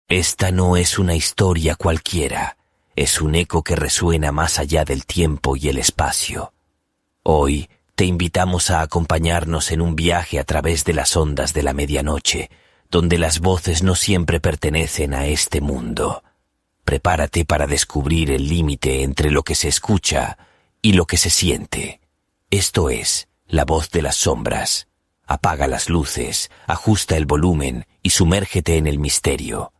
Esta no es una historia cualquiera, es un eco que resuena más allá del tiempo y el espacio. Hoy te invitamos a acompañarnos en un viaje a través de las ondas de la medianoche, donde las voces no siempre pertenecen a este mundo. Prepárate para descubrir el límite entre lo que se escucha y lo que se siente. Esto es La Voz de las Sombras. Apaga las luces, ajusta el volumen y sumérgete en el misterio.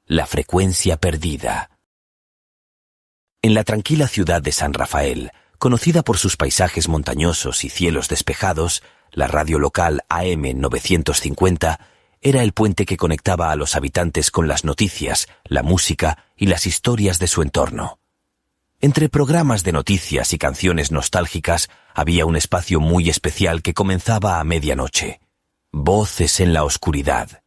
La frecuencia perdida. En la tranquila ciudad de San Rafael, conocida por sus paisajes montañosos y cielos despejados, la radio local AM 950 era el puente que conectaba a los habitantes con las noticias, la música y las historias de su entorno. Entre programas de noticias y canciones nostálgicas había un espacio muy especial que comenzaba a medianoche. Voces en la oscuridad.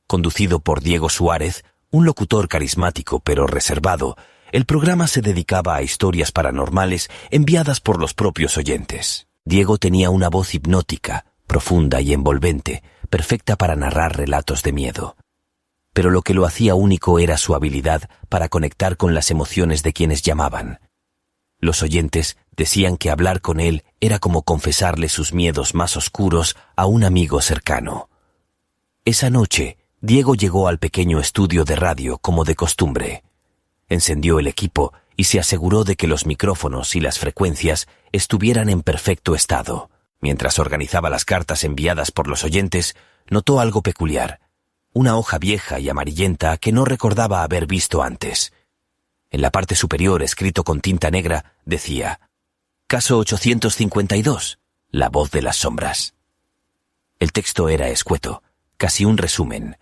Conducido por Diego Suárez, un locutor carismático pero reservado, el programa se dedicaba a historias paranormales enviadas por los propios oyentes. Diego tenía una voz hipnótica, profunda y envolvente, perfecta para narrar relatos de miedo. Pero lo que lo hacía único era su habilidad para conectar con las emociones de quienes llamaban. Los oyentes decían que hablar con él era como confesarle sus miedos más oscuros a un amigo cercano. Esa noche, Diego llegó al pequeño estudio de radio como de costumbre. Encendió el equipo y se aseguró de que los micrófonos y las frecuencias estuvieran en perfecto estado. Mientras organizaba las cartas enviadas por los oyentes, notó algo peculiar. Una hoja vieja y amarillenta que no recordaba haber visto antes. En la parte superior, escrito con tinta negra, decía: Caso 852, La Voz de las Sombras. El texto era escueto, casi un resumen.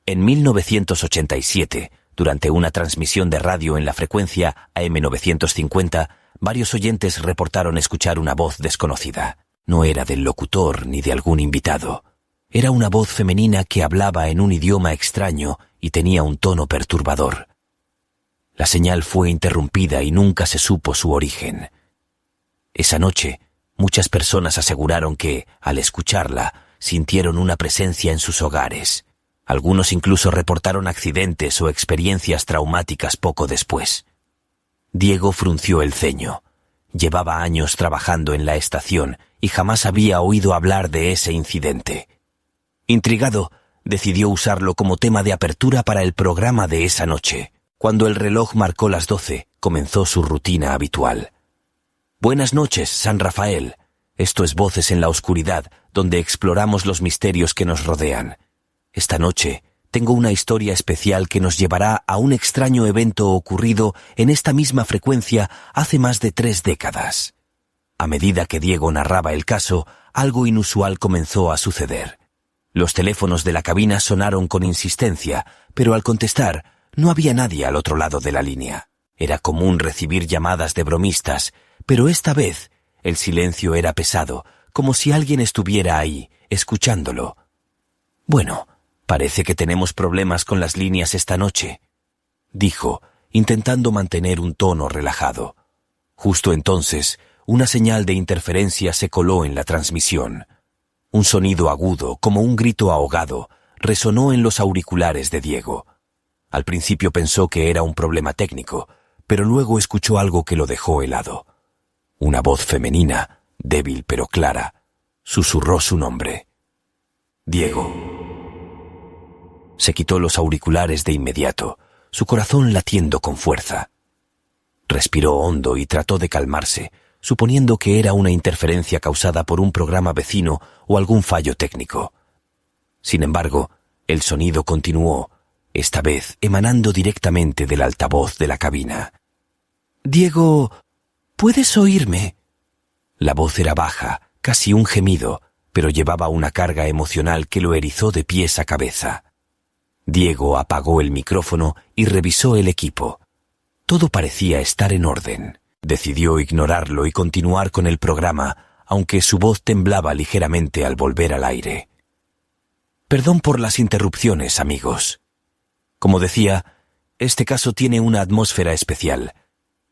En 1987, durante una transmisión de radio en la frecuencia AM 950, varios oyentes reportaron escuchar una voz desconocida. No era del locutor ni de algún invitado. Era una voz femenina que hablaba en un idioma extraño y tenía un tono perturbador. La señal fue interrumpida y nunca se supo su origen. Esa noche, muchas personas aseguraron que, al escucharla, sintieron una presencia en sus hogares. Algunos incluso reportaron accidentes o experiencias traumáticas poco después. Diego frunció el ceño. Llevaba años trabajando en la estación y jamás había oído hablar de ese incidente. Intrigado, decidió usarlo como tema de apertura para el programa de esa noche. Cuando el reloj marcó las 12, comenzó su rutina habitual. Buenas noches, San Rafael. Esto es Voces en la Oscuridad, donde exploramos los misterios que nos rodean. Esta noche tengo una historia especial que nos llevará a un extraño evento ocurrido en esta misma frecuencia hace más de 3 décadas. A medida que Diego narraba el caso, algo inusual comenzó a suceder. Los teléfonos de la cabina sonaron con insistencia, pero al contestar, no había nadie al otro lado de la línea. Era común recibir llamadas de bromistas, pero esta vez el silencio era pesado, como si alguien estuviera ahí, escuchándolo. Bueno, parece que tenemos problemas con las líneas esta noche, dijo, intentando mantener un tono relajado. Justo entonces, una señal de interferencia se coló en la transmisión. Un sonido agudo, como un grito ahogado, resonó en los auriculares de Diego. Al principio pensó que era un problema técnico, pero luego escuchó algo que lo dejó helado. Una voz femenina, débil pero clara, susurró su nombre. Diego. Se quitó los auriculares de inmediato, su corazón latiendo con fuerza. Respiró hondo y trató de calmarse, suponiendo que era una interferencia causada por un programa vecino o algún fallo técnico. Sin embargo, el sonido continuó, esta vez emanando directamente del altavoz de la cabina. «Diego, ¿puedes oírme?» La voz era baja, casi un gemido, pero llevaba una carga emocional que lo erizó de pies a cabeza. Diego apagó el micrófono y revisó el equipo. Todo parecía estar en orden. Decidió ignorarlo y continuar con el programa, aunque su voz temblaba ligeramente al volver al aire. Perdón por las interrupciones, amigos. Como decía, este caso tiene una atmósfera especial,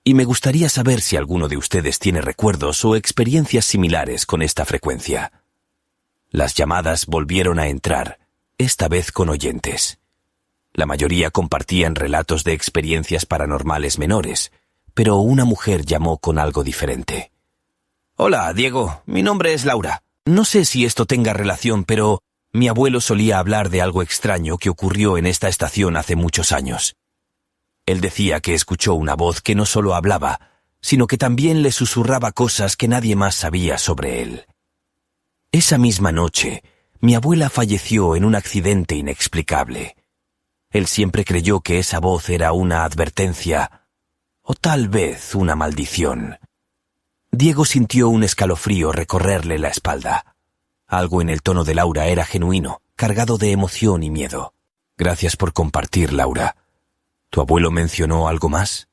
y me gustaría saber si alguno de ustedes tiene recuerdos o experiencias similares con esta frecuencia. Las llamadas volvieron a entrar, esta vez con oyentes. La mayoría compartían relatos de experiencias paranormales menores, pero una mujer llamó con algo diferente. «Hola, Diego. Mi nombre es Laura. No sé si esto tenga relación, pero mi abuelo solía hablar de algo extraño que ocurrió en esta estación hace muchos años. Él decía que escuchó una voz que no solo hablaba, sino que también le susurraba cosas que nadie más sabía sobre él. Esa misma noche, mi abuela falleció en un accidente inexplicable. Él siempre creyó que esa voz era una advertencia, o tal vez una maldición». Diego sintió un escalofrío recorrerle la espalda. Algo en el tono de Laura era genuino, cargado de emoción y miedo. «Gracias por compartir, Laura. ¿Tu abuelo mencionó algo más?»,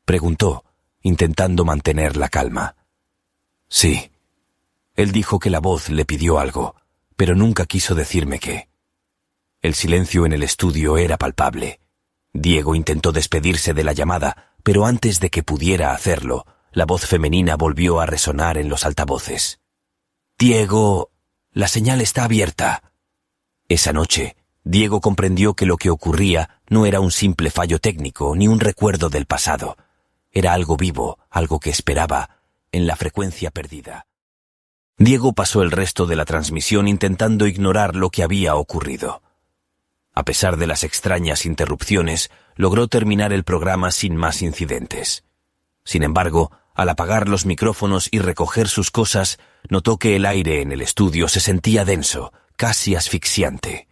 preguntó, intentando mantener la calma. «Sí. Él dijo que la voz le pidió algo, pero nunca quiso decirme qué». El silencio en el estudio era palpable. Diego intentó despedirse de la llamada, pero antes de que pudiera hacerlo, la voz femenina volvió a resonar en los altavoces. «Diego, la señal está abierta». Esa noche, Diego comprendió que lo que ocurría no era un simple fallo técnico ni un recuerdo del pasado. Era algo vivo, algo que esperaba, en la frecuencia perdida. Diego pasó el resto de la transmisión intentando ignorar lo que había ocurrido. A pesar de las extrañas interrupciones, logró terminar el programa sin más incidentes. Sin embargo, al apagar los micrófonos y recoger sus cosas, notó que el aire en el estudio se sentía denso, casi asfixiante.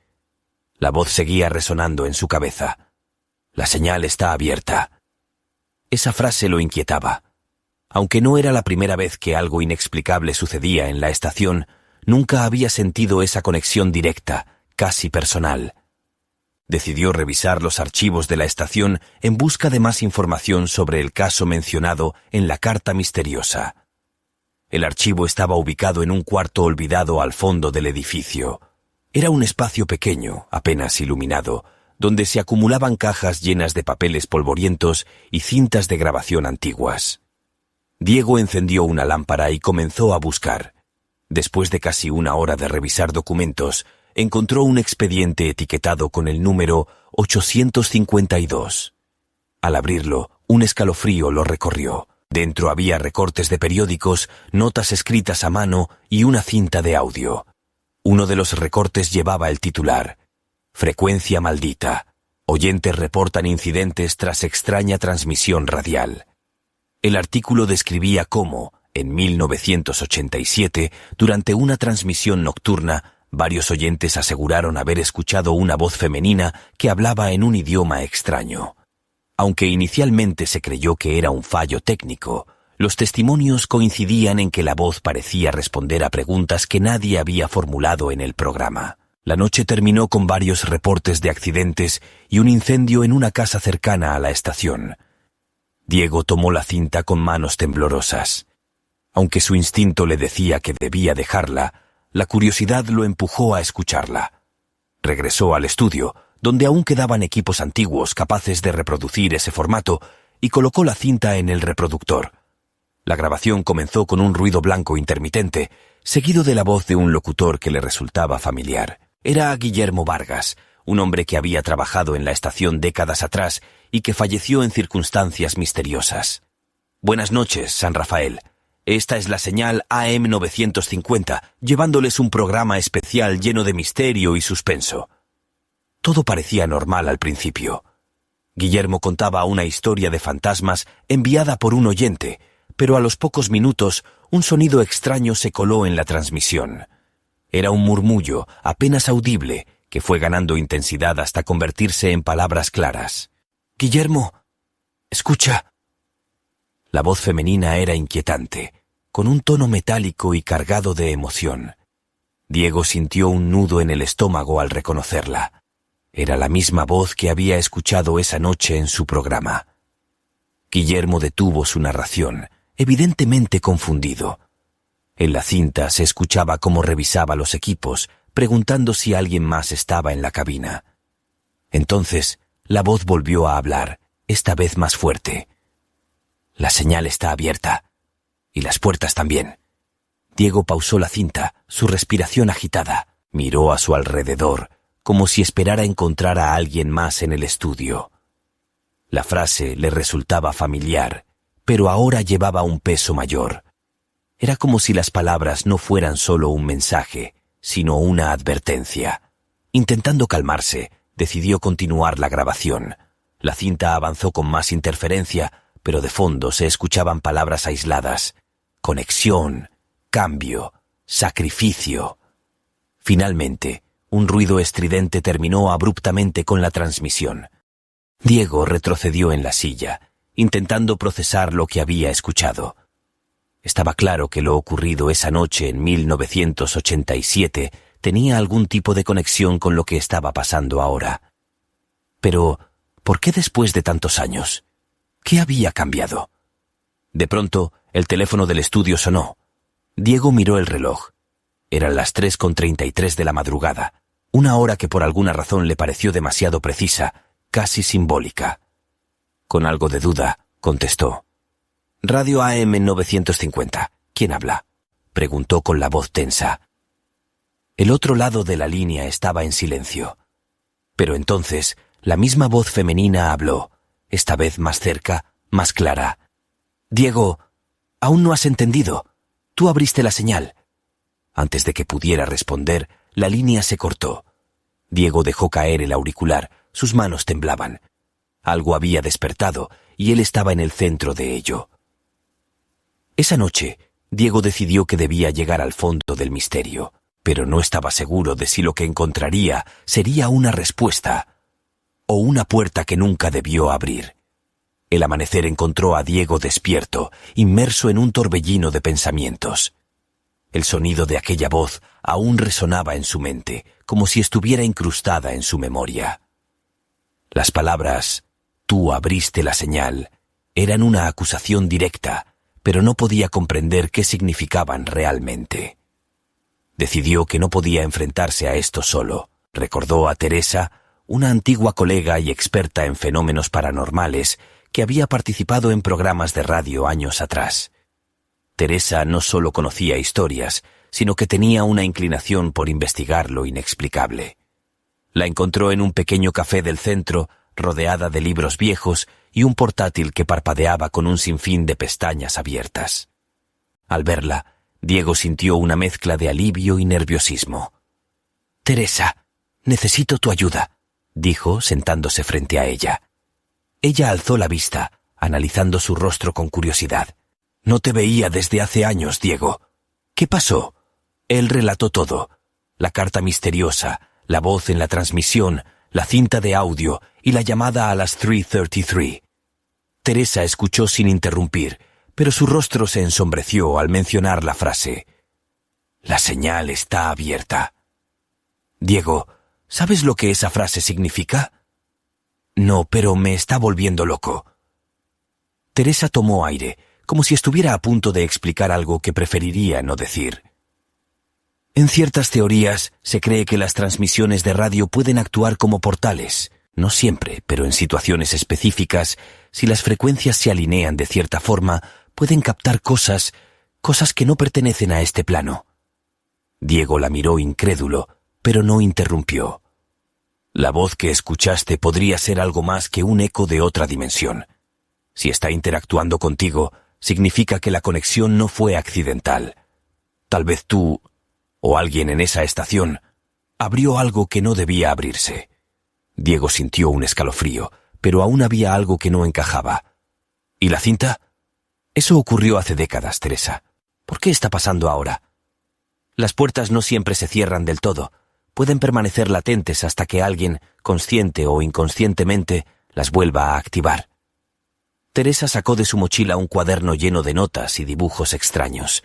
La voz seguía resonando en su cabeza. «La señal está abierta». Esa frase lo inquietaba. Aunque no era la primera vez que algo inexplicable sucedía en la estación, nunca había sentido esa conexión directa, casi personal. Decidió revisar los archivos de la estación en busca de más información sobre el caso mencionado en la carta misteriosa. El archivo estaba ubicado en un cuarto olvidado al fondo del edificio. Era un espacio pequeño, apenas iluminado, donde se acumulaban cajas llenas de papeles polvorientos y cintas de grabación antiguas. Diego encendió una lámpara y comenzó a buscar. Después de casi una hora de revisar documentos, encontró un expediente etiquetado con el número 852. Al abrirlo, un escalofrío lo recorrió. Dentro había recortes de periódicos, notas escritas a mano y una cinta de audio. Uno de los recortes llevaba el titular: «Frecuencia maldita. Oyentes reportan incidentes tras extraña transmisión radial». El artículo describía cómo, en 1987, durante una transmisión nocturna, varios oyentes aseguraron haber escuchado una voz femenina que hablaba en un idioma extraño. Aunque inicialmente se creyó que era un fallo técnico, los testimonios coincidían en que la voz parecía responder a preguntas que nadie había formulado en el programa. La noche terminó con varios reportes de accidentes y un incendio en una casa cercana a la estación. Diego tomó la cinta con manos temblorosas. Aunque su instinto le decía que debía dejarla, la curiosidad lo empujó a escucharla. Regresó al estudio, donde aún quedaban equipos antiguos capaces de reproducir ese formato, y colocó la cinta en el reproductor. La grabación comenzó con un ruido blanco intermitente, seguido de la voz de un locutor que le resultaba familiar. Era Guillermo Vargas, un hombre que había trabajado en la estación décadas atrás y que falleció en circunstancias misteriosas. «Buenas noches, San Rafael. Esta es la señal AM 950, llevándoles un programa especial lleno de misterio y suspenso». Todo parecía normal al principio. Guillermo contaba una historia de fantasmas enviada por un oyente, pero a los pocos minutos un sonido extraño se coló en la transmisión. Era un murmullo, apenas audible, que fue ganando intensidad hasta convertirse en palabras claras. «Guillermo, escucha». La voz femenina era inquietante, con un tono metálico y cargado de emoción. Diego sintió un nudo en el estómago al reconocerla. Era la misma voz que había escuchado esa noche en su programa. Guillermo detuvo su narración, evidentemente confundido. En la cinta se escuchaba cómo revisaba los equipos, preguntando si alguien más estaba en la cabina. Entonces, la voz volvió a hablar, esta vez más fuerte. «La señal está abierta. Y las puertas también». Diego pausó la cinta, su respiración agitada. Miró a su alrededor, como si esperara encontrar a alguien más en el estudio. La frase le resultaba familiar, pero ahora llevaba un peso mayor. Era como si las palabras no fueran solo un mensaje, sino una advertencia. Intentando calmarse, decidió continuar la grabación. La cinta avanzó con más interferencia, pero de fondo se escuchaban palabras aisladas. Conexión, cambio, sacrificio. Finalmente, un ruido estridente terminó abruptamente con la transmisión. Diego retrocedió en la silla, intentando procesar lo que había escuchado. Estaba claro que lo ocurrido esa noche en 1987 tenía algún tipo de conexión con lo que estaba pasando ahora. Pero, ¿por qué después de tantos años? ¿Qué había cambiado? De pronto, el teléfono del estudio sonó. Diego miró el reloj. Eran las 3:33 de la madrugada, una hora que por alguna razón le pareció demasiado precisa, casi simbólica. Con algo de duda, contestó. Radio AM 950. ¿Quién habla?, preguntó con la voz tensa. El otro lado de la línea estaba en silencio. Pero entonces, la misma voz femenina habló, esta vez más cerca, más clara. Diego, aún no has entendido. Tú abriste la señal. Antes de que pudiera responder, la línea se cortó. Diego dejó caer el auricular, sus manos temblaban. Algo había despertado, y él estaba en el centro de ello. Esa noche, Diego decidió que debía llegar al fondo del misterio, pero no estaba seguro de si lo que encontraría sería una respuesta o una puerta que nunca debió abrir. El amanecer encontró a Diego despierto, inmerso en un torbellino de pensamientos. El sonido de aquella voz aún resonaba en su mente, como si estuviera incrustada en su memoria. Las palabras «tú abriste la señal» eran una acusación directa, pero no podía comprender qué significaban realmente. Decidió que no podía enfrentarse a esto solo. Recordó a Teresa, una antigua colega y experta en fenómenos paranormales que había participado en programas de radio años atrás. Teresa no solo conocía historias, sino que tenía una inclinación por investigar lo inexplicable. La encontró en un pequeño café del centro, rodeada de libros viejos y un portátil que parpadeaba con un sinfín de pestañas abiertas. Al verla, Diego sintió una mezcla de alivio y nerviosismo. «Teresa, necesito tu ayuda», dijo, sentándose frente a ella. Ella alzó la vista, analizando su rostro con curiosidad. «No te veía desde hace años, Diego. ¿Qué pasó?» Él relató todo: la carta misteriosa, la voz en la transmisión, la cinta de audio y la llamada a las 3:33. Teresa escuchó sin interrumpir, pero su rostro se ensombreció al mencionar la frase. «La señal está abierta». «Diego, ¿sabes lo que esa frase significa?» «No, pero me está volviendo loco». Teresa tomó aire, como si estuviera a punto de explicar algo que preferiría no decir. En ciertas teorías se cree que las transmisiones de radio pueden actuar como portales. No siempre, pero en situaciones específicas, si las frecuencias se alinean de cierta forma, pueden captar cosas que no pertenecen a este plano. Diego la miró incrédulo, pero no interrumpió. La voz que escuchaste podría ser algo más que un eco de otra dimensión. Si está interactuando contigo, significa que la conexión no fue accidental. Tal vez tú, o alguien en esa estación, abrió algo que no debía abrirse. Diego sintió un escalofrío, pero aún había algo que no encajaba. ¿Y la cinta? Eso ocurrió hace décadas, Teresa. ¿Por qué está pasando ahora? Las puertas no siempre se cierran del todo. Pueden permanecer latentes hasta que alguien, consciente o inconscientemente, las vuelva a activar. Teresa sacó de su mochila un cuaderno lleno de notas y dibujos extraños.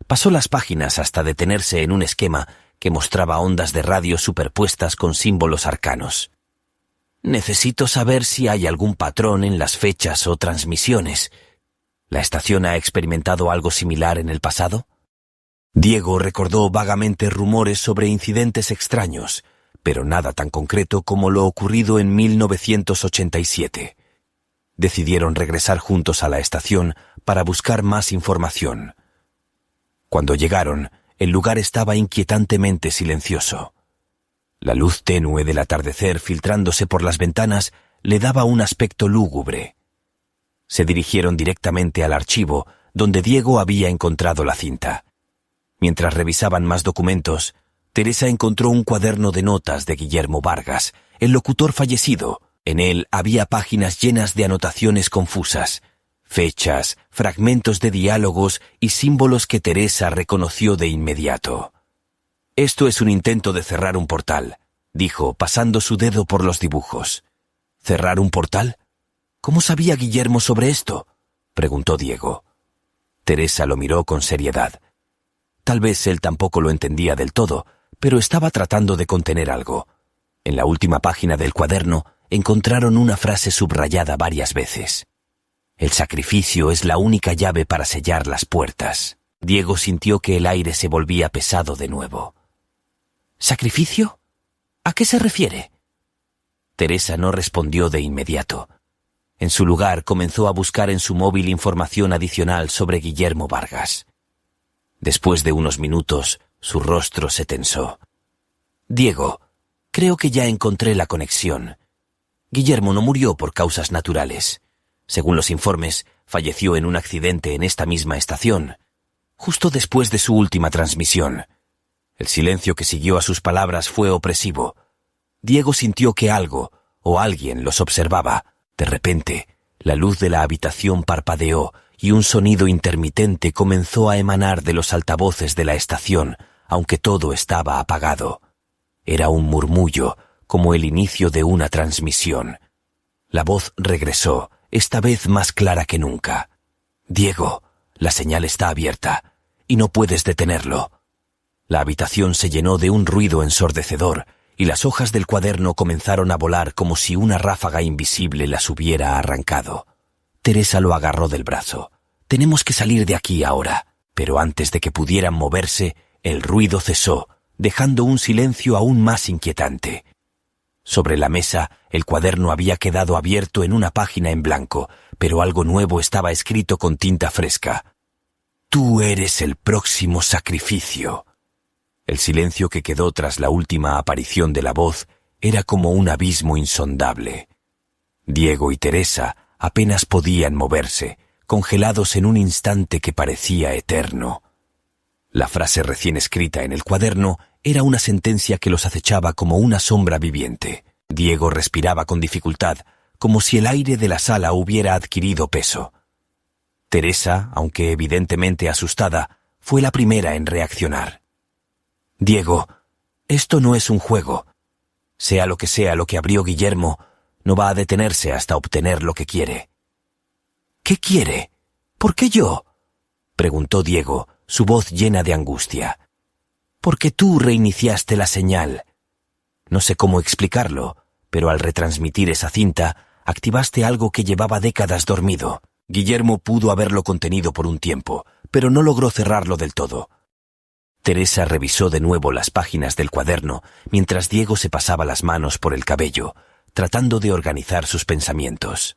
Pasó las páginas hasta detenerse en un esquema que mostraba ondas de radio superpuestas con símbolos arcanos. «Necesito saber si hay algún patrón en las fechas o transmisiones. ¿La estación ha experimentado algo similar en el pasado?» Diego recordó vagamente rumores sobre incidentes extraños, pero nada tan concreto como lo ocurrido en 1987. Decidieron regresar juntos a la estación para buscar más información. Cuando llegaron, el lugar estaba inquietantemente silencioso. La luz tenue del atardecer filtrándose por las ventanas le daba un aspecto lúgubre. Se dirigieron directamente al archivo donde Diego había encontrado la cinta. Mientras revisaban más documentos, Teresa encontró un cuaderno de notas de Guillermo Vargas, el locutor fallecido. En él había páginas llenas de anotaciones confusas, fechas, fragmentos de diálogos y símbolos que Teresa reconoció de inmediato. «Esto es un intento de cerrar un portal», dijo, pasando su dedo por los dibujos. «¿Cerrar un portal? ¿Cómo sabía Guillermo sobre esto?», preguntó Diego. Teresa lo miró con seriedad. Tal vez él tampoco lo entendía del todo, pero estaba tratando de contener algo. En la última página del cuaderno encontraron una frase subrayada varias veces. «El sacrificio es la única llave para sellar las puertas». Diego sintió que el aire se volvía pesado de nuevo. «¿Sacrificio? ¿A qué se refiere?». Teresa no respondió de inmediato. En su lugar comenzó a buscar en su móvil información adicional sobre Guillermo Vargas. Después de unos minutos, su rostro se tensó. «Diego, creo que ya encontré la conexión. Guillermo no murió por causas naturales. Según los informes, falleció en un accidente en esta misma estación, justo después de su última transmisión». El silencio que siguió a sus palabras fue opresivo. Diego sintió que algo o alguien los observaba. De repente, la luz de la habitación parpadeó y un sonido intermitente comenzó a emanar de los altavoces de la estación, aunque todo estaba apagado. Era un murmullo, como el inicio de una transmisión. La voz regresó, esta vez más clara que nunca. «Diego, la señal está abierta, y no puedes detenerlo». La habitación se llenó de un ruido ensordecedor, y las hojas del cuaderno comenzaron a volar como si una ráfaga invisible las hubiera arrancado. Teresa lo agarró del brazo. «Tenemos que salir de aquí ahora». Pero antes de que pudieran moverse, el ruido cesó, dejando un silencio aún más inquietante. Sobre la mesa, el cuaderno había quedado abierto en una página en blanco, pero algo nuevo estaba escrito con tinta fresca. «Tú eres el próximo sacrificio». El silencio que quedó tras la última aparición de la voz era como un abismo insondable. Diego y Teresa apenas podían moverse, congelados en un instante que parecía eterno. La frase recién escrita en el cuaderno era una sentencia que los acechaba como una sombra viviente. Diego respiraba con dificultad, como si el aire de la sala hubiera adquirido peso. Teresa, aunque evidentemente asustada, fue la primera en reaccionar. «Diego, esto no es un juego. Sea lo que abrió Guillermo, no va a detenerse hasta obtener lo que quiere». «¿Qué quiere? ¿Por qué yo?», preguntó Diego, su voz llena de angustia. «Porque tú reiniciaste la señal. No sé cómo explicarlo, pero al retransmitir esa cinta, activaste algo que llevaba décadas dormido. Guillermo pudo haberlo contenido por un tiempo, pero no logró cerrarlo del todo». Teresa revisó de nuevo las páginas del cuaderno mientras Diego se pasaba las manos por el cabello, tratando de organizar sus pensamientos.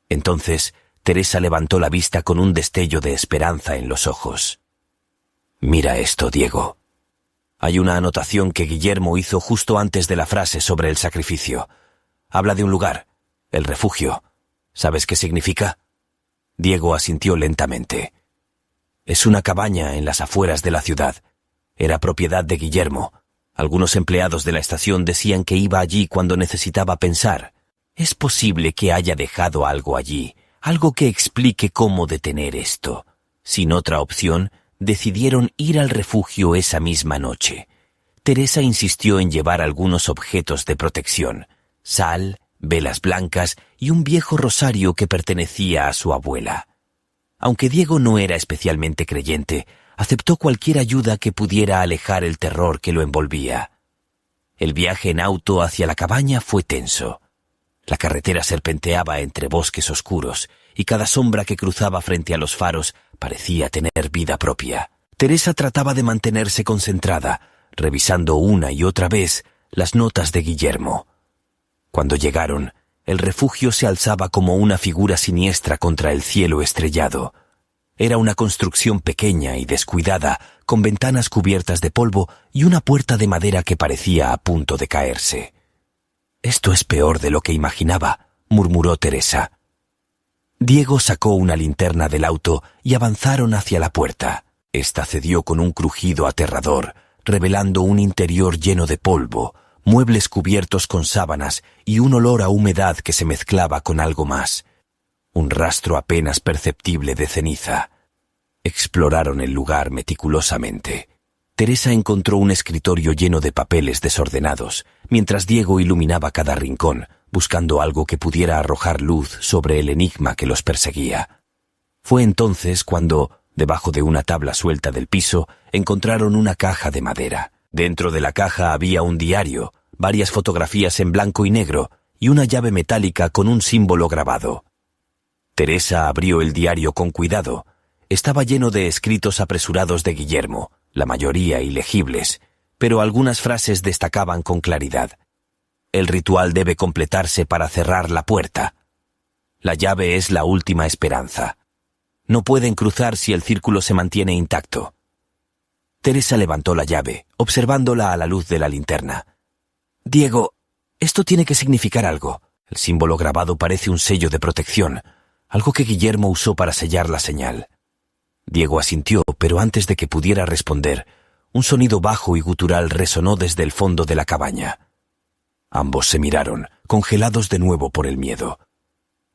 Entonces, Teresa levantó la vista con un destello de esperanza en los ojos. «Mira esto, Diego». Hay una anotación que Guillermo hizo justo antes de la frase sobre el sacrificio. Habla de un lugar, el refugio. ¿Sabes qué significa? Diego asintió lentamente. «Es una cabaña en las afueras de la ciudad. Era propiedad de Guillermo. Algunos empleados de la estación decían que iba allí cuando necesitaba pensar. Es posible que haya dejado algo allí, algo que explique cómo detener esto. Sin otra opción, decidieron ir al refugio esa misma noche. Teresa insistió en llevar algunos objetos de protección: sal, velas blancas y un viejo rosario que pertenecía a su abuela. Aunque Diego no era especialmente creyente, aceptó cualquier ayuda que pudiera alejar el terror que lo envolvía. El viaje en auto hacia la cabaña fue tenso. La carretera serpenteaba entre bosques oscuros, y cada sombra que cruzaba frente a los faros parecía tener vida propia. Teresa trataba de mantenerse concentrada, revisando una y otra vez las notas de Guillermo. Cuando llegaron, el refugio se alzaba como una figura siniestra contra el cielo estrellado. Era una construcción pequeña y descuidada, con ventanas cubiertas de polvo y una puerta de madera que parecía a punto de caerse. «Esto es peor de lo que imaginaba», murmuró Teresa. Diego sacó una linterna del auto y avanzaron hacia la puerta. Esta cedió con un crujido aterrador, revelando un interior lleno de polvo, muebles cubiertos con sábanas y un olor a humedad que se mezclaba con algo más. Un rastro apenas perceptible de ceniza. Exploraron el lugar meticulosamente. Teresa encontró un escritorio lleno de papeles desordenados, mientras Diego iluminaba cada rincón, buscando algo que pudiera arrojar luz sobre el enigma que los perseguía. Fue entonces cuando, debajo de una tabla suelta del piso, encontraron una caja de madera. Dentro de la caja había un diario, varias fotografías en blanco y negro y una llave metálica con un símbolo grabado. Teresa abrió el diario con cuidado. Estaba lleno de escritos apresurados de Guillermo, la mayoría ilegibles, pero algunas frases destacaban con claridad. El ritual debe completarse para cerrar la puerta. La llave es la última esperanza. No pueden cruzar si el círculo se mantiene intacto. Teresa levantó la llave, observándola a la luz de la linterna. «Diego, esto tiene que significar algo. El símbolo grabado parece un sello de protección, algo que Guillermo usó para sellar la señal». Diego asintió, pero antes de que pudiera responder, un sonido bajo y gutural resonó desde el fondo de la cabaña. Ambos se miraron, congelados de nuevo por el miedo.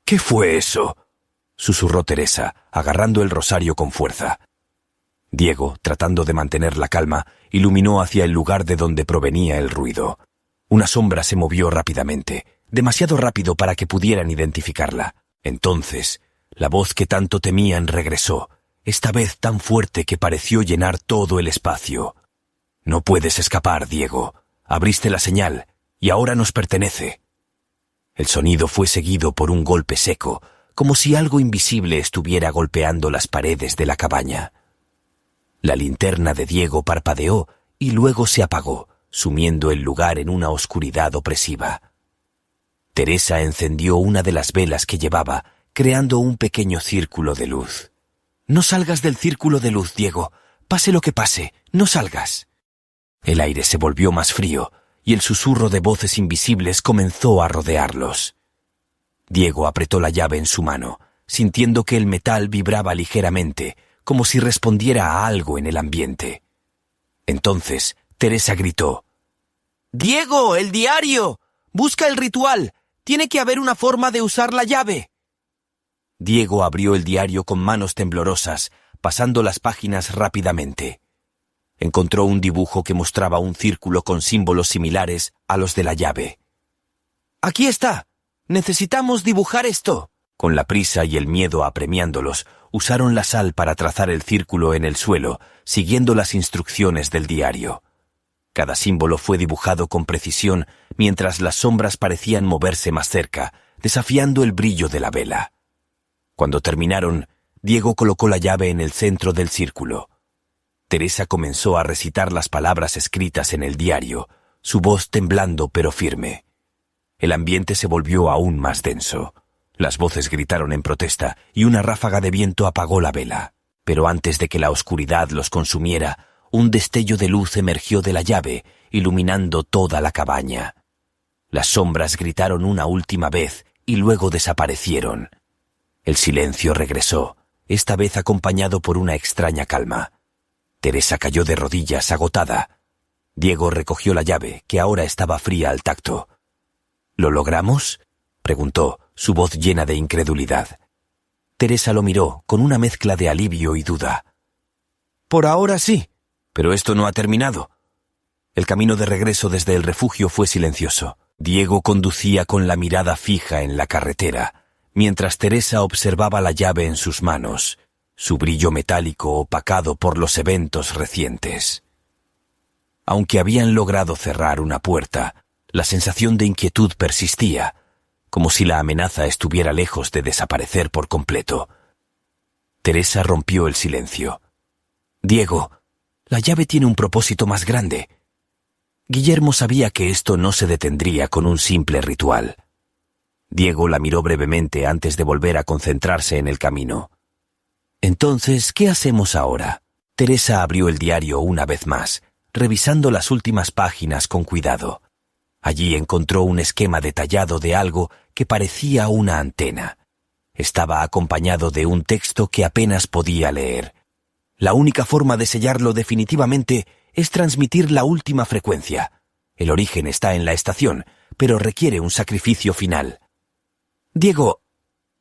«¿Qué fue eso?», susurró Teresa, agarrando el rosario con fuerza. Diego, tratando de mantener la calma, iluminó hacia el lugar de donde provenía el ruido. Una sombra se movió rápidamente, demasiado rápido para que pudieran identificarla. Entonces, la voz que tanto temían regresó, esta vez tan fuerte que pareció llenar todo el espacio. «No puedes escapar, Diego. Abriste la señal, y ahora nos pertenece». El sonido fue seguido por un golpe seco, como si algo invisible estuviera golpeando las paredes de la cabaña. La linterna de Diego parpadeó y luego se apagó, sumiendo el lugar en una oscuridad opresiva. Teresa encendió una de las velas que llevaba, creando un pequeño círculo de luz. «No salgas del círculo de luz, Diego. Pase lo que pase, no salgas». El aire se volvió más frío, y el susurro de voces invisibles comenzó a rodearlos. Diego apretó la llave en su mano, sintiendo que el metal vibraba ligeramente, como si respondiera a algo en el ambiente. Entonces, Teresa gritó: «¡Diego, el diario! ¡Busca el ritual! ¡Tiene que haber una forma de usar la llave!». Diego abrió el diario con manos temblorosas, pasando las páginas rápidamente. Encontró un dibujo que mostraba un círculo con símbolos similares a los de la llave. «¡Aquí está! Necesitamos dibujar esto». Con la prisa y el miedo apremiándolos, usaron la sal para trazar el círculo en el suelo, siguiendo las instrucciones del diario. Cada símbolo fue dibujado con precisión, mientras las sombras parecían moverse más cerca, desafiando el brillo de la vela. Cuando terminaron, Diego colocó la llave en el centro del círculo. Teresa comenzó a recitar las palabras escritas en el diario, su voz temblando pero firme. El ambiente se volvió aún más denso. Las voces gritaron en protesta y una ráfaga de viento apagó la vela. Pero antes de que la oscuridad los consumiera, un destello de luz emergió de la llave, iluminando toda la cabaña. Las sombras gritaron una última vez y luego desaparecieron. El silencio regresó, esta vez acompañado por una extraña calma. Teresa cayó de rodillas, agotada. Diego recogió la llave, que ahora estaba fría al tacto. «¿Lo logramos?», preguntó, su voz llena de incredulidad. Teresa lo miró, con una mezcla de alivio y duda. «Por ahora sí, pero esto no ha terminado». El camino de regreso desde el refugio fue silencioso. Diego conducía con la mirada fija en la carretera, mientras Teresa observaba la llave en sus manos, su brillo metálico opacado por los eventos recientes. Aunque habían logrado cerrar una puerta, la sensación de inquietud persistía, como si la amenaza estuviera lejos de desaparecer por completo. Teresa rompió el silencio. «Diego, la llave tiene un propósito más grande». Guillermo sabía que esto no se detendría con un simple ritual. Diego la miró brevemente antes de volver a concentrarse en el camino. Entonces, ¿qué hacemos ahora? Teresa abrió el diario una vez más, revisando las últimas páginas con cuidado. Allí encontró un esquema detallado de algo que parecía una antena. Estaba acompañado de un texto que apenas podía leer. La única forma de sellarlo definitivamente es transmitir la última frecuencia. El origen está en la estación, pero requiere un sacrificio final. Diego,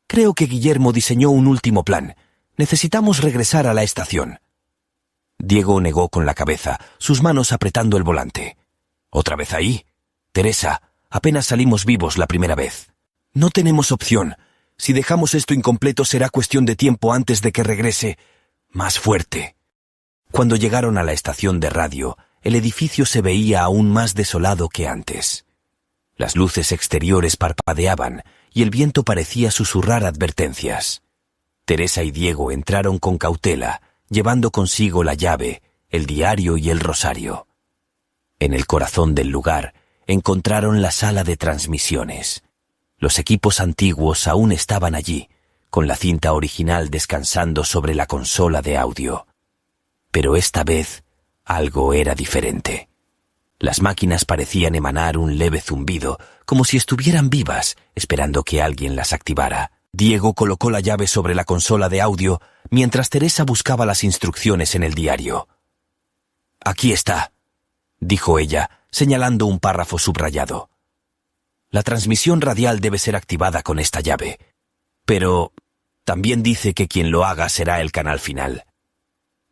creo que Guillermo diseñó un último plan. Necesitamos regresar a la estación. Diego negó con la cabeza, sus manos apretando el volante. ¿Otra vez ahí? Teresa, apenas salimos vivos la primera vez. No tenemos opción. Si dejamos esto incompleto será cuestión de tiempo antes de que regrese más fuerte. Cuando llegaron a la estación de radio, el edificio se veía aún más desolado que antes. Las luces exteriores parpadeaban y el viento parecía susurrar advertencias. Teresa y Diego entraron con cautela, llevando consigo la llave, el diario y el rosario. En el corazón del lugar encontraron la sala de transmisiones. Los equipos antiguos aún estaban allí, con la cinta original descansando sobre la consola de audio. Pero esta vez algo era diferente. Las máquinas parecían emanar un leve zumbido, como si estuvieran vivas, esperando que alguien las activara. Diego colocó la llave sobre la consola de audio, mientras Teresa buscaba las instrucciones en el diario. «Aquí está», dijo ella, señalando un párrafo subrayado. «La transmisión radial debe ser activada con esta llave. Pero también dice que quien lo haga será el canal final».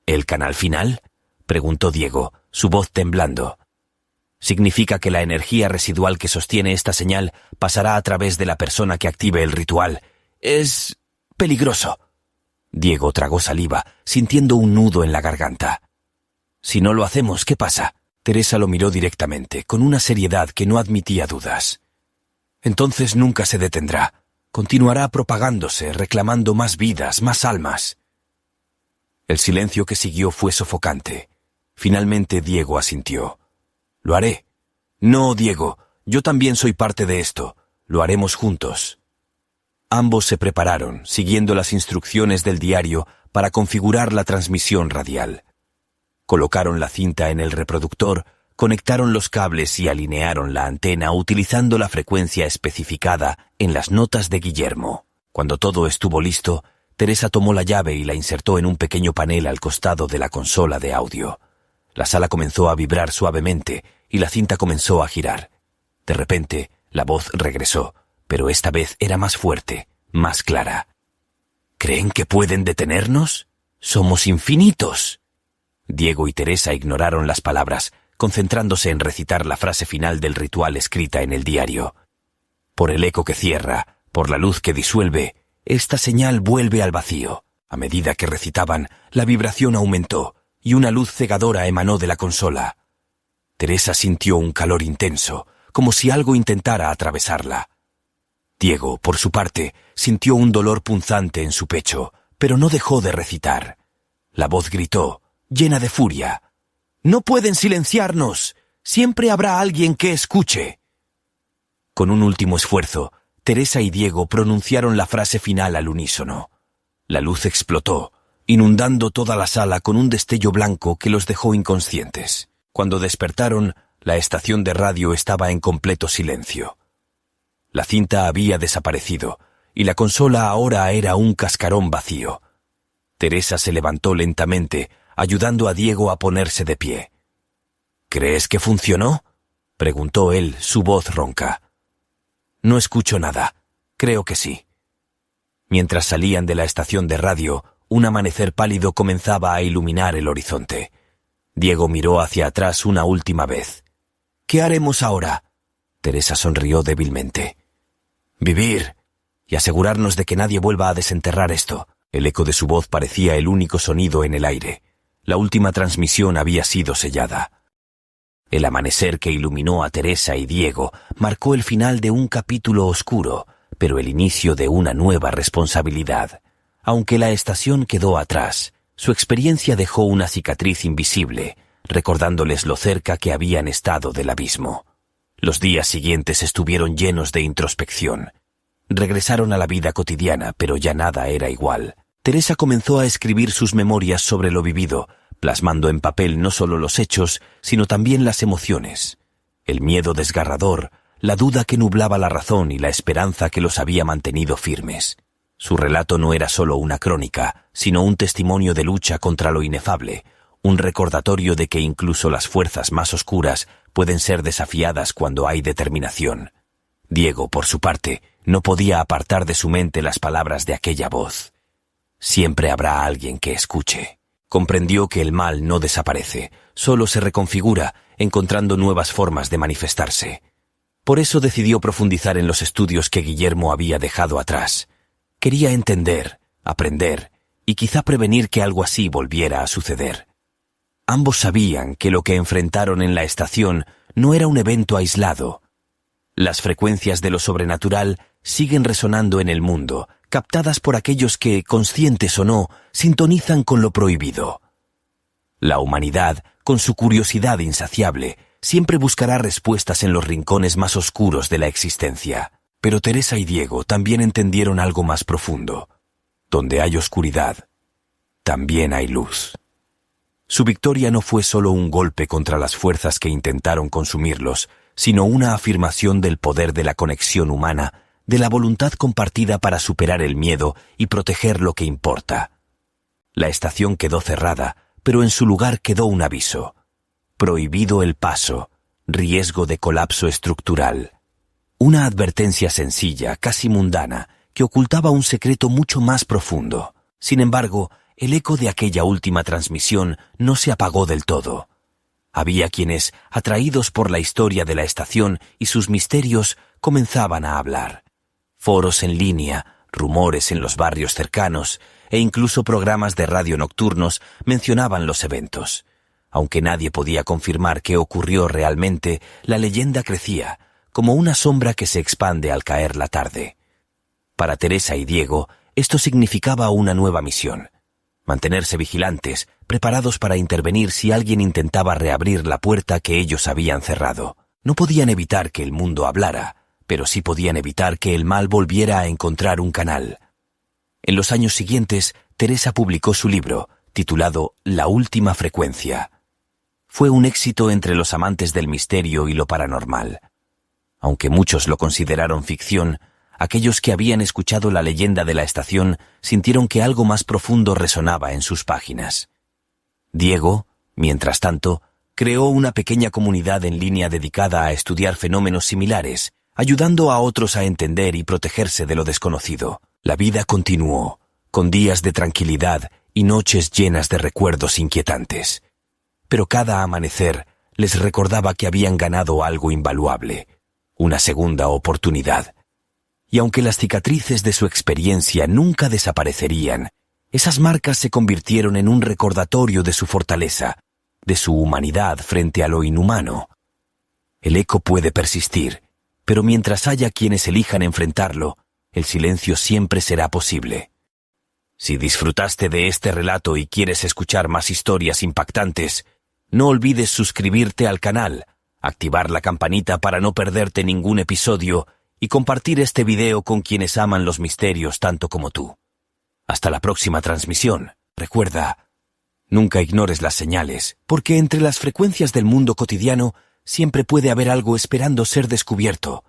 «¿El canal final?», preguntó Diego, su voz temblando. «Significa que la energía residual que sostiene esta señal pasará a través de la persona que active el ritual. Es peligroso». Diego tragó saliva, sintiendo un nudo en la garganta. «Si no lo hacemos, ¿qué pasa?». Teresa lo miró directamente, con una seriedad que no admitía dudas. «Entonces nunca se detendrá. Continuará propagándose, reclamando más vidas, más almas». El silencio que siguió fue sofocante. Finalmente Diego asintió. «Lo haré». «No, Diego, yo también soy parte de esto. Lo haremos juntos». Ambos se prepararon, siguiendo las instrucciones del diario, para configurar la transmisión radial. Colocaron la cinta en el reproductor, conectaron los cables y alinearon la antena utilizando la frecuencia especificada en las notas de Guillermo. Cuando todo estuvo listo, Teresa tomó la llave y la insertó en un pequeño panel al costado de la consola de audio. La sala comenzó a vibrar suavemente y la cinta comenzó a girar. De repente, la voz regresó, pero esta vez era más fuerte, más clara. «¿Creen que pueden detenernos? ¡Somos infinitos!». Diego y Teresa ignoraron las palabras, concentrándose en recitar la frase final del ritual escrita en el diario. Por el eco que cierra, por la luz que disuelve, esta señal vuelve al vacío. A medida que recitaban, la vibración aumentó y una luz cegadora emanó de la consola. Teresa sintió un calor intenso, como si algo intentara atravesarla. Diego, por su parte, sintió un dolor punzante en su pecho, pero no dejó de recitar. La voz gritó, llena de furia: «¡No pueden silenciarnos! Siempre habrá alguien que escuche». Con un último esfuerzo, Teresa y Diego pronunciaron la frase final al unísono. La luz explotó, inundando toda la sala con un destello blanco que los dejó inconscientes. Cuando despertaron, la estación de radio estaba en completo silencio. La cinta había desaparecido, y la consola ahora era un cascarón vacío. Teresa se levantó lentamente, ayudando a Diego a ponerse de pie. «¿Crees que funcionó?», preguntó él, su voz ronca. «No escucho nada. Creo que sí». Mientras salían de la estación de radio, un amanecer pálido comenzaba a iluminar el horizonte. Diego miró hacia atrás una última vez. «¿Qué haremos ahora?». Teresa sonrió débilmente. «Vivir y asegurarnos de que nadie vuelva a desenterrar esto». El eco de su voz parecía el único sonido en el aire. La última transmisión había sido sellada. El amanecer que iluminó a Teresa y Diego marcó el final de un capítulo oscuro, pero el inicio de una nueva responsabilidad. Aunque la estación quedó atrás, su experiencia dejó una cicatriz invisible, recordándoles lo cerca que habían estado del abismo. Los días siguientes estuvieron llenos de introspección. Regresaron a la vida cotidiana, pero ya nada era igual. Teresa comenzó a escribir sus memorias sobre lo vivido, plasmando en papel no solo los hechos, sino también las emociones. El miedo desgarrador, la duda que nublaba la razón y la esperanza que los había mantenido firmes. Su relato no era solo una crónica, sino un testimonio de lucha contra lo inefable, un recordatorio de que incluso las fuerzas más oscuras pueden ser desafiadas cuando hay determinación. Diego, por su parte, no podía apartar de su mente las palabras de aquella voz. Siempre habrá alguien que escuche. Comprendió que el mal no desaparece, solo se reconfigura, encontrando nuevas formas de manifestarse. Por eso decidió profundizar en los estudios que Guillermo había dejado atrás. Quería entender, aprender y quizá prevenir que algo así volviera a suceder. Ambos sabían que lo que enfrentaron en la estación no era un evento aislado. Las frecuencias de lo sobrenatural siguen resonando en el mundo, captadas por aquellos que, conscientes o no, sintonizan con lo prohibido. La humanidad, con su curiosidad insaciable, siempre buscará respuestas en los rincones más oscuros de la existencia. Pero Teresa y Diego también entendieron algo más profundo. Donde hay oscuridad, también hay luz. Su victoria no fue solo un golpe contra las fuerzas que intentaron consumirlos, sino una afirmación del poder de la conexión humana, de la voluntad compartida para superar el miedo y proteger lo que importa. La estación quedó cerrada, pero en su lugar quedó un aviso. Prohibido el paso, riesgo de colapso estructural. Una advertencia sencilla, casi mundana, que ocultaba un secreto mucho más profundo. Sin embargo, el eco de aquella última transmisión no se apagó del todo. Había quienes, atraídos por la historia de la estación y sus misterios, comenzaban a hablar. Foros en línea, rumores en los barrios cercanos e incluso programas de radio nocturnos mencionaban los eventos. Aunque nadie podía confirmar qué ocurrió realmente, la leyenda crecía, como una sombra que se expande al caer la tarde. Para Teresa y Diego, esto significaba una nueva misión. Mantenerse vigilantes, preparados para intervenir si alguien intentaba reabrir la puerta que ellos habían cerrado. No podían evitar que el mundo hablara, pero sí podían evitar que el mal volviera a encontrar un canal. En los años siguientes, Teresa publicó su libro, titulado La última frecuencia. Fue un éxito entre los amantes del misterio y lo paranormal. Aunque muchos lo consideraron ficción, aquellos que habían escuchado la leyenda de la estación sintieron que algo más profundo resonaba en sus páginas. Diego, mientras tanto, creó una pequeña comunidad en línea dedicada a estudiar fenómenos similares, ayudando a otros a entender y protegerse de lo desconocido. La vida continuó, con días de tranquilidad y noches llenas de recuerdos inquietantes. Pero cada amanecer les recordaba que habían ganado algo invaluable, una segunda oportunidad. Y aunque las cicatrices de su experiencia nunca desaparecerían, esas marcas se convirtieron en un recordatorio de su fortaleza, de su humanidad frente a lo inhumano. El eco puede persistir, pero mientras haya quienes elijan enfrentarlo, el silencio siempre será posible. Si disfrutaste de este relato y quieres escuchar más historias impactantes, no olvides suscribirte al canal, activar la campanita para no perderte ningún episodio y compartir este video con quienes aman los misterios tanto como tú. Hasta la próxima transmisión. Recuerda, nunca ignores las señales, porque entre las frecuencias del mundo cotidiano siempre puede haber algo esperando ser descubierto.